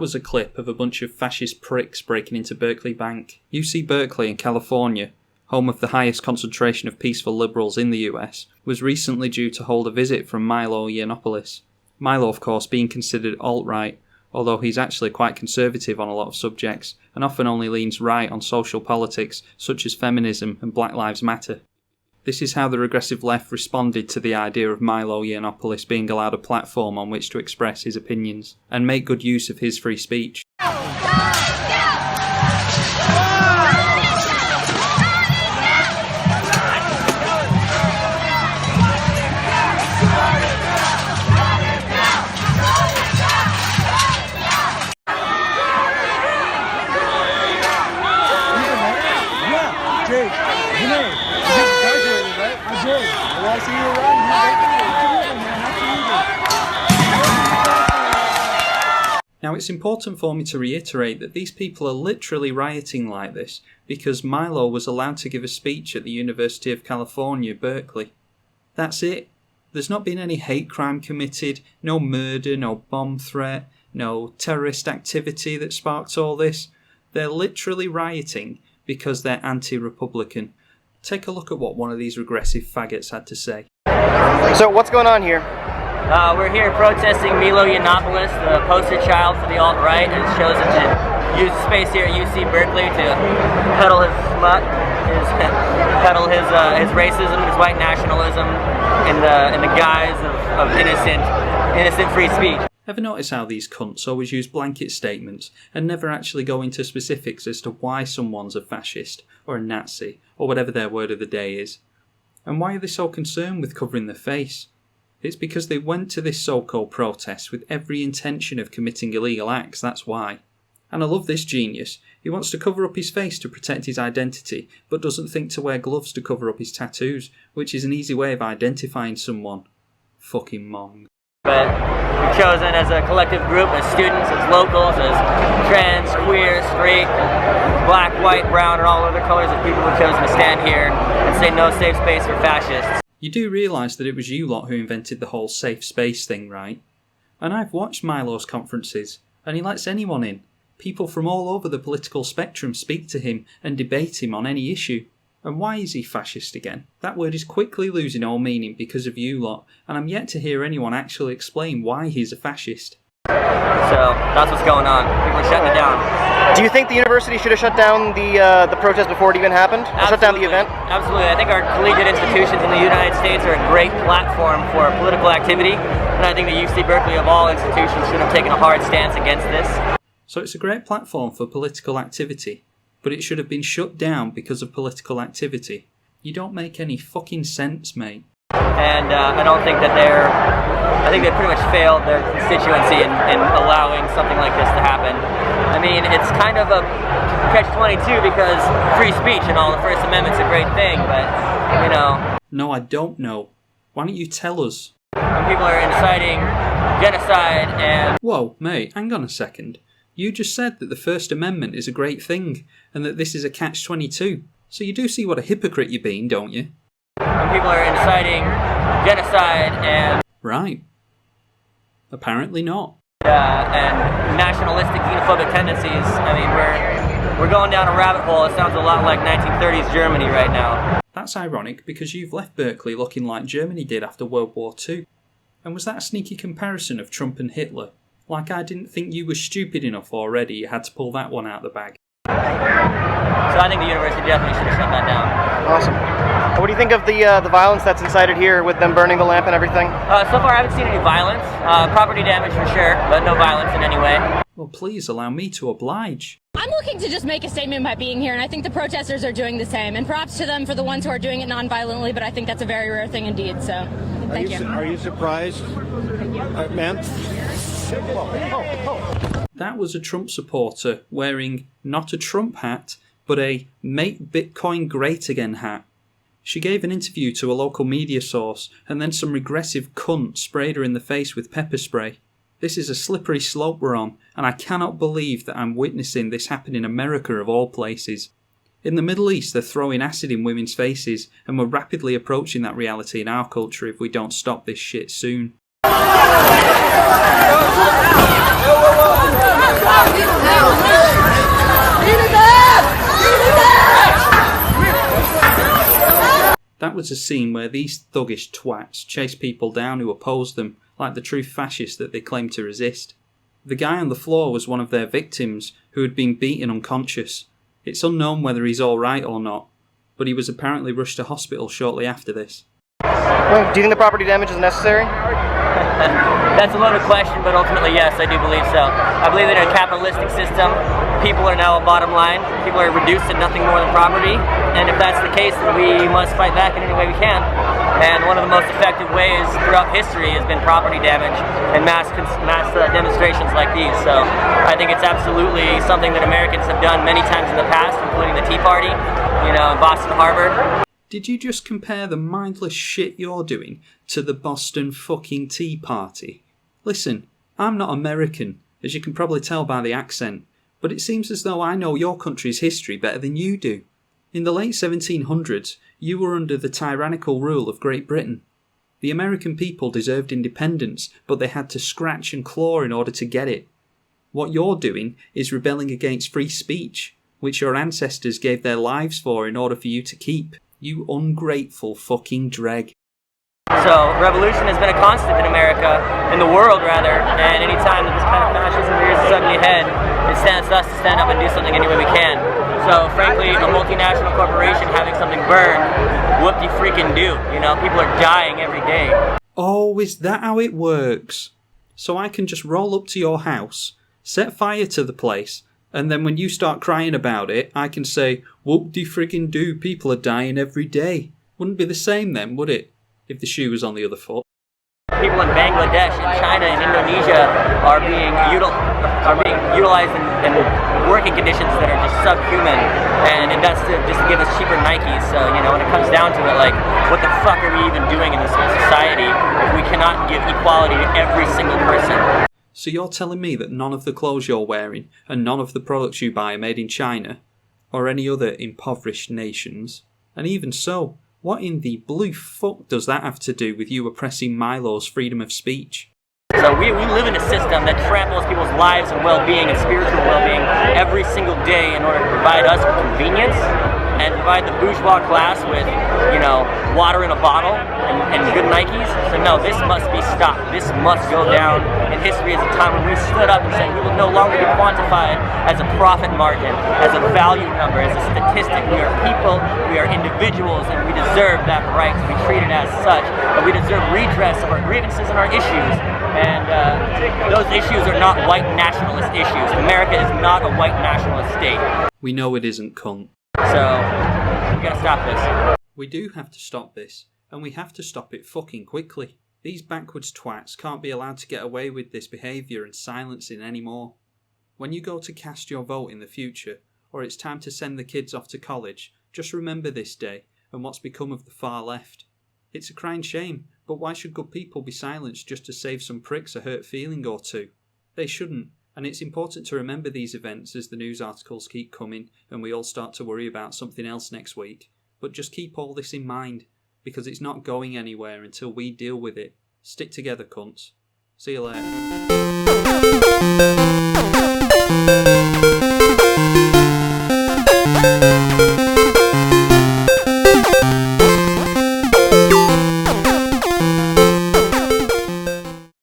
That was a clip of a bunch of fascist pricks breaking into Berkeley Bank. UC Berkeley in California, home of the highest concentration of peaceful liberals in the US, was recently due to hold a visit from Milo Yiannopoulos. Milo, of course, being considered alt-right, although he's actually quite conservative on a lot of subjects, and often only leans right on social politics such as feminism and Black Lives Matter. This is how the regressive left responded to the idea of Milo Yiannopoulos being allowed a platform on which to express his opinions, and make good use of his free speech. Now, it's important for me to reiterate that these people are literally rioting like this because Milo was allowed to give a speech at the University of California, Berkeley. That's it. There's not been any hate crime committed, no murder, no bomb threat, no terrorist activity that sparked all this. They're literally rioting because they're anti-Republican. Take a look at what one of these regressive faggots had to say. So what's going on here? We're here protesting Milo Yiannopoulos, the poster child for the alt-right, and has chosen to use the space here at UC Berkeley to peddle his smut, peddle his racism, his white nationalism in the guise of innocent free speech. Ever notice how these cunts always use blanket statements and never actually go into specifics as to why someone's a fascist or a Nazi or whatever their word of the day is? And why are they so concerned with covering their face? It's because they went to this so-called protest with every intention of committing illegal acts, that's why. And I love this genius. He wants to cover up his face to protect his identity, but doesn't think to wear gloves to cover up his tattoos, which is an easy way of identifying someone. Fucking mong. But we've chosen as a collective group, as students, as locals, as trans, queer, straight, black, white, brown, and all other colors of people who've chosen to stand here and say no safe space for fascists. You do realise that it was you lot who invented the whole safe space thing, right? And I've watched Milo's conferences, and he lets anyone in. People from all over the political spectrum speak to him and debate him on any issue. And why is he fascist again? That word is quickly losing all meaning because of you lot, and I'm yet to hear anyone actually explain why he's a fascist. So that's what's going on. People are shutting it down. Do you think the university should have shut down the protest before it even happened? Or shut down the event? Absolutely. I think our collegiate institutions in the United States are a great platform for political activity, and I think the UC Berkeley of all institutions should have taken a hard stance against this. So it's a great platform for political activity, but it should have been shut down because of political activity. You don't make any fucking sense, mate. And I don't think that I think they pretty much failed their constituency in allowing something like this to happen. I mean, it's kind of a catch-22 because free speech and all, the First Amendment's a great thing, but, you know. No, I don't know. Why don't you tell us? When people are inciting genocide and... Whoa, mate, hang on a second. You just said that the First Amendment is a great thing, and that this is a catch-22. So you do see what a hypocrite you're being, don't you? When people are inciting genocide and... Right. Apparently not. And nationalistic, xenophobic tendencies. I mean, we're going down a rabbit hole. It sounds a lot like 1930s Germany right now. That's ironic because you've left Berkeley looking like Germany did after World War II. And was that a sneaky comparison of Trump and Hitler? Like I didn't think you were stupid enough already, you had to pull that one out of the bag. So I think the university definitely should have shut that down. Awesome. What do you think of the violence that's incited here with them burning the lamp and everything? So far I haven't seen any violence. Property damage for sure, but no violence in any way. Well, please allow me to oblige. I'm looking to just make a statement by being here, and I think the protesters are doing the same. And props to them for the ones who are doing it non-violently, but I think that's a very rare thing indeed, so thank you. Are you surprised, ma'am? That was a Trump supporter wearing not a Trump hat, but a Make Bitcoin Great Again hat. She gave an interview to a local media source, and then some regressive cunt sprayed her in the face with pepper spray. This is a slippery slope we're on, and I cannot believe that I'm witnessing this happen in America of all places. In the Middle East, they're throwing acid in women's faces, and we're rapidly approaching that reality in our culture if we don't stop this shit soon. That was a scene where these thuggish twats chased people down who opposed them, like the true fascists that they claimed to resist. The guy on the floor was one of their victims who had been beaten unconscious. It's unknown whether he's alright or not, but he was apparently rushed to hospital shortly after this. Well, do you think the property damage is necessary? That's a loaded question, but ultimately, yes, I do believe so. I believe that in a capitalistic system, people are now a bottom line. People are reduced to nothing more than property. And if that's the case, then we must fight back in any way we can. And one of the most effective ways throughout history has been property damage and mass demonstrations like these. So I think it's absolutely something that Americans have done many times in the past, including the Tea Party, in Boston Harbor. Did you just compare the mindless shit you're doing to the Boston fucking Tea Party? Listen, I'm not American, as you can probably tell by the accent, but it seems as though I know your country's history better than you do. In the late 1700s, you were under the tyrannical rule of Great Britain. The American people deserved independence, but they had to scratch and claw in order to get it. What you're doing is rebelling against free speech, which your ancestors gave their lives for in order for you to keep. You ungrateful fucking dreg. So, revolution has been a constant in America, in the world rather, and any time that this kind of fascism rears its ugly head, it stands to us to stand up and do something any way we can. So, frankly, a multinational corporation having something burned, whoop-de-freaking-do. People are dying every day. Oh, is that how it works? So I can just roll up to your house, set fire to the place, and then when you start crying about it, I can say, whoop-de-friggin-do, people are dying every day. Wouldn't be the same then, would it? If the shoe was on the other foot. People in Bangladesh and China and Indonesia are being utilized in working conditions that are just subhuman, and that's just to give us cheaper Nikes. So, when it comes down to it, what the fuck are we even doing in this society if we cannot give equality to every single person? So you're telling me that none of the clothes you're wearing and none of the products you buy are made in China or any other impoverished nations? And even so, what in the blue fuck does that have to do with you oppressing Milo's freedom of speech? So we live in a system that tramples people's lives and well-being and spiritual well-being every single day in order to provide us with convenience and provide the bourgeois class with, water in a bottle and good Nikes. So no, this must be stopped. This must go down in history as a time when we stood up and said we will no longer be quantified as a profit margin, as a value number, as a statistic. We are people, we are individuals, and we deserve that right to be treated as such. But we deserve redress of our grievances and our issues. And those issues are not white nationalist issues. America is not a white nationalist state. We know it isn't, cunt. So, we gotta stop this. We do have to stop this, and we have to stop it fucking quickly. These backwards twats can't be allowed to get away with this behaviour and silencing anymore. When you go to cast your vote in the future, or it's time to send the kids off to college, just remember this day and what's become of the far left. It's a crying shame, but why should good people be silenced just to save some pricks a hurt feeling or two? They shouldn't, and it's important to remember these events as the news articles keep coming and we all start to worry about something else next week. But just keep all this in mind, because it's not going anywhere until we deal with it. Stick together, cunts. See you later.